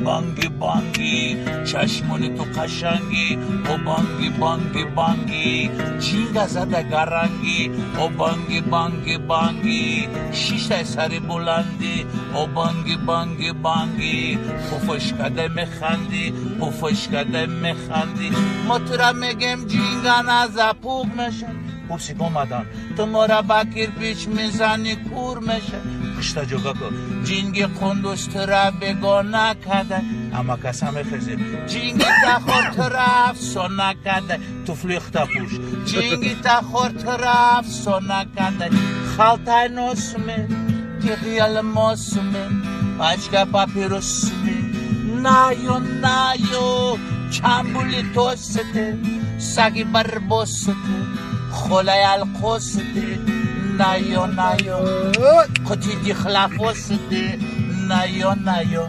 بانگی بانگی چشمونی تو قشنگی او بانگی بانگی بانگی جینگ زده گرنگی او بانگی بانگی بانگی شیشه سری بلندی او بانگی بانگی بانگی پوفش کده میخندی پوفش کده میخندی ما تو را میگیم جینگان از پوک میشه پرسی گمدن تو ما را با کرپیچ میزنی کور میشه پشتا جوگا کو جینگی قندوز تو را بگونه کده اما قسم خیزی جینگی تخور تو را افسونه کده تو فلیختا پوش جینگی تخور تو را افسونه کده خالتای نوسمه که خیال موسمه پاچکا پاپیروسمه نایو نایو چامبولی توسته ساگی بربوسته خلای القوسته نایو نایو قطی دی خلافوسته نایو نایو